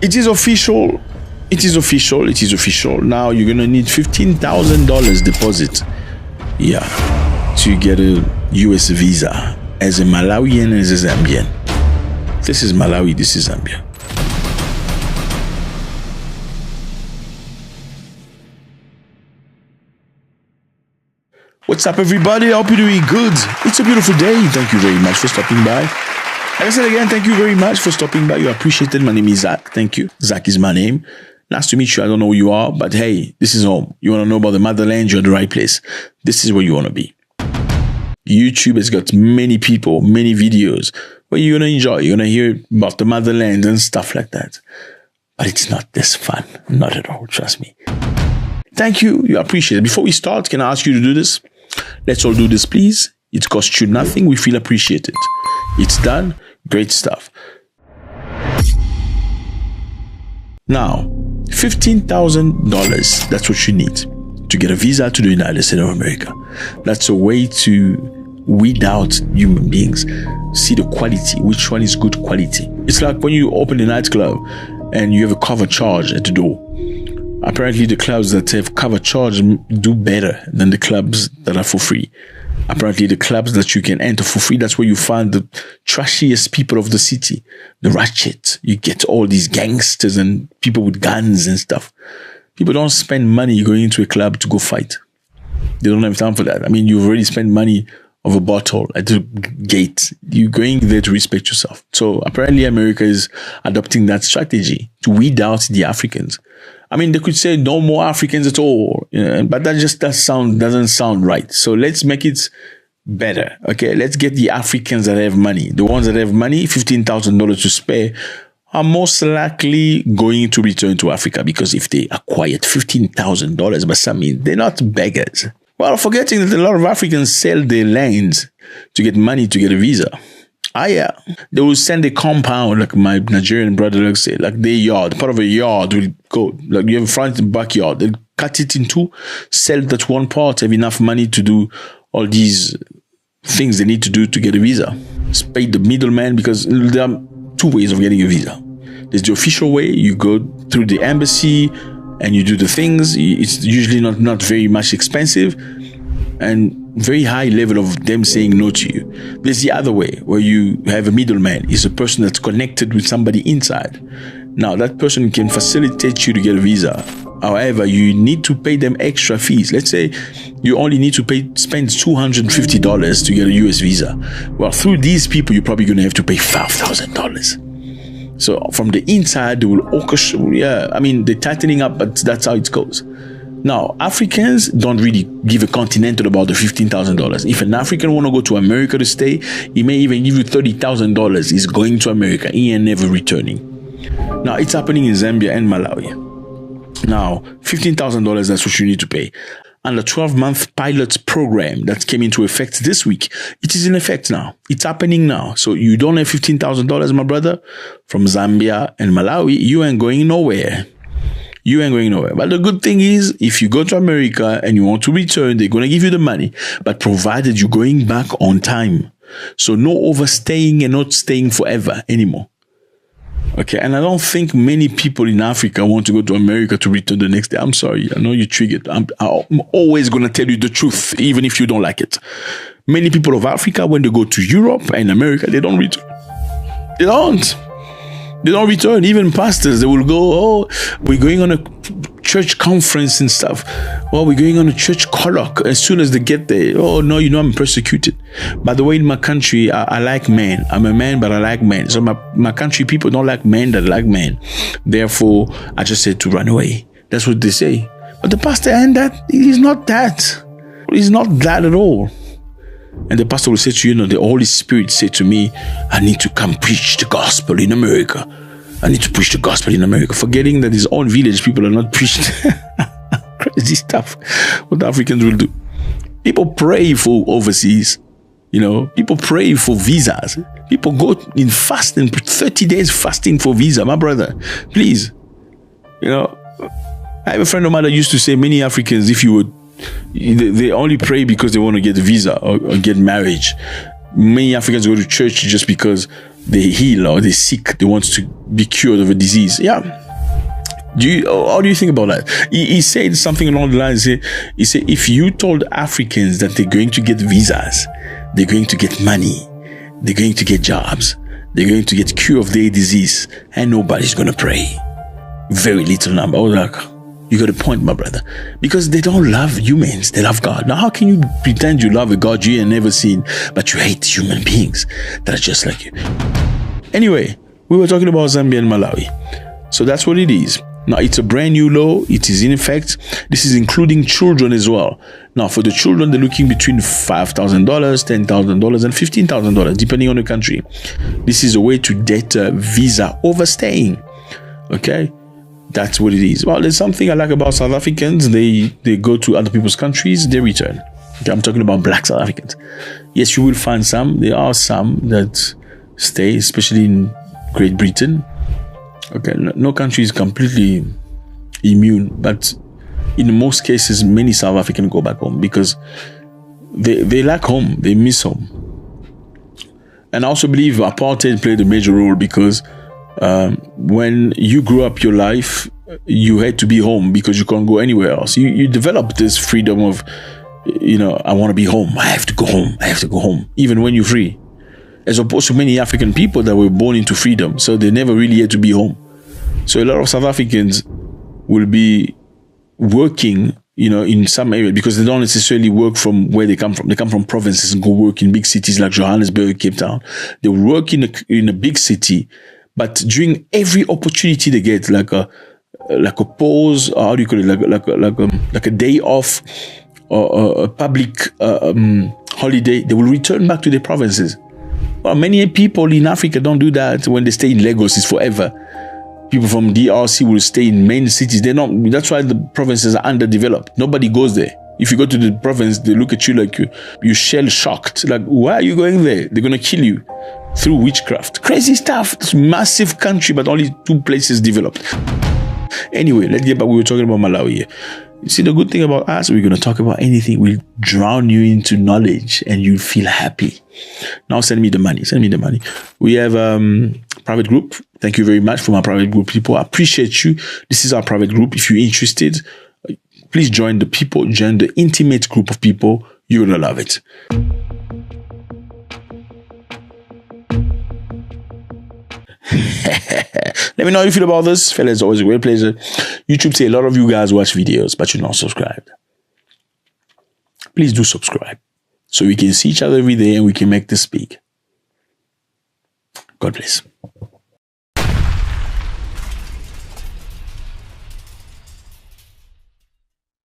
It is official. It is official. It is official. Now you're gonna need $15,000 deposit. Yeah, to get a US visa as a Malawian and as a Zambian. This is Malawi. This is Zambia. What's up, everybody? I hope you're doing good. It's a beautiful day. Thank you very much for stopping by. Like I said again, thank you very much for stopping by. You appreciate it. My name is Zach. Thank you. Zach is my name. Nice to meet you. I don't know who you are, but hey, this is home. You want to know about the motherland? You're at the right place. This is where you want to be. YouTube has got many people, many videos where you're going to enjoy. You're going to hear about the motherland and stuff like that. But it's not this fun. Not at all. Trust me. Thank you. You appreciate it. Before we start, can I ask you to do this? Let's all do this, please. It costs you nothing. We feel appreciated. It's done. Great stuff. Now, $15,000. That's what you need to get a visa to the United States of America. That's a way to weed out human beings. See the quality. Which one is good quality? It's like when you open a nightclub and you have a cover charge at the door. Apparently, the clubs that have cover charge do better than the clubs that are for free. Apparently, the clubs that you can enter for free, that's where you find the trashiest people of the city, the ratchet. You get all these gangsters and people with guns and stuff. People don't spend money going into a club to go fight. They don't have time for that. I mean, you've already spent money of a bottle at the gate. You're going there to respect yourself. So apparently, America is adopting that strategy to weed out the Africans. I mean, they could say no more Africans at all, but that just doesn't sound right. So let's make it better. Okay, let's get the Africans that have money. The ones that have money, $15,000 to spare, are most likely going to return to Africa, because if they acquired $15,000 by some means, they're not beggars. Well, forgetting that a lot of Africans sell their lands to get money to get a visa. Yeah. They will send a compound, like my Nigerian brother like say, like their yard, part of a yard will go, like you have a front and backyard. They'll cut it in two, sell that one part, have enough money to do all these things they need to do to get a visa. Pay the middleman, because there are two ways of getting a visa. There's the official way. You go through the embassy and you do the things. It's usually not very much expensive and very high level of them saying no to you. There's the other way, where you have a middleman. It's a person that's connected with somebody inside. Now, that person can facilitate you to get a visa. However, you need to pay them extra fees. Let's say you only need to spend $250 to get a US visa. Well, through these people, you're probably going to have to pay $5,000. So from the inside, they will they're tightening up, but that's how it goes. Now, Africans don't really give a continental about the $15,000. If an African want to go to America to stay, he may even give you $30,000. He's going to America. He ain't never returning. Now, it's happening in Zambia and Malawi. Now, $15,000, that's what you need to pay. And the 12-month pilot program that came into effect this week, it is in effect now. It's happening now. So you don't have $15,000, my brother, from Zambia and Malawi, you ain't going nowhere. You ain't going nowhere. But the good thing is, if you go to America and you want to return, they're going to give you the money, but provided you're going back on time. So no overstaying and not staying forever anymore. Okay. And I don't think many people in Africa want to go to America to return the next day. I'm sorry. I know you triggered. I'm always going to tell you the truth, even if you don't like it. Many people of Africa, when they go to Europe and America, they don't return. They don't. They don't return. Even pastors, they will go, we're going on a church conference and stuff. We're going on a church colloque. As soon as they get there, no, I'm persecuted. By the way, in my country, I like men. I'm a man, but I like men. So my country people don't like men that like men. Therefore, I just said to run away. That's what they say. But the pastor and that, he's not that. He's not that at all. And the pastor will say to you, the Holy Spirit said to me, I need to come preach the gospel in America. I need to preach the gospel in America. Forgetting that his own village people are not preaching. Crazy stuff. What the Africans will do. People pray for overseas. People pray for visas. People go in fasting, 30 days fasting for visa. My brother, please. I have a friend of mine that used to say many Africans, if you would, they only pray because they want to get a visa or get marriage. Many Africans go to church just because they heal or they seek, they want to be cured of a disease. Yeah. How do you think about that? He said something along the lines. He said, if you told Africans that they're going to get visas, they're going to get money, they're going to get jobs, they're going to get cure of their disease, and nobody's going to pray. Very little number. I was like, you got a point, my brother. Because they don't love humans, they love God. Now, how can you pretend you love a God you ain't never seen, but you hate human beings that are just like you? Anyway, we were talking about Zambia and Malawi. So that's what it is. Now, it's a brand new law. It is in effect. This is including children as well. Now, for the children, they're looking between $5,000, $10,000, and $15,000, depending on the country. This is a way to deter visa overstaying. Okay? That's what it is. Well, there's something I like about South Africans. They go to other people's countries, they return. Okay, I'm talking about black South Africans. Yes, you will find some. There are some that stay, especially in Great Britain. Okay, no country is completely immune, but in most cases, many South Africans go back home because they like home, they miss home. And I also believe apartheid played a major role because when you grew up your life, you had to be home because you can't go anywhere else. You develop this freedom of, I want to be home. I have to go home. I have to go home, even when you're free. As opposed to many African people that were born into freedom, so they never really had to be home. So a lot of South Africans will be working, in some area because they don't necessarily work from where they come from. They come from provinces and go work in big cities like Johannesburg, Cape Town. They work in a big city, but during every opportunity they get, like a pause, or how do you call it, like a day off or a public holiday, they will return back to their provinces. Well, many people in Africa don't do that. When they stay in Lagos, it's forever. People from DRC will stay in main cities. That's why the provinces are underdeveloped. Nobody goes there. If you go to the province, they look at you like you shell shocked. Like, why are you going there? They're going to kill you through witchcraft. Crazy stuff. It's a massive country, but only 2 places developed. Anyway, let's get back. We were talking about Malawi here. You see, the good thing about us, we're going to talk about anything. We'll drown you into knowledge and you'll feel happy. Now send me the money. Send me the money. We have private group. Thank you very much for my private group people. I appreciate you. This is our private group. If you're interested, please join the intimate group of people. You're going to love it. Let me know how you feel about this. Fellas, it's always a great pleasure. YouTube say a lot of you guys watch videos, but you're not subscribed. Please do subscribe so we can see each other every day and we can make this big. God bless.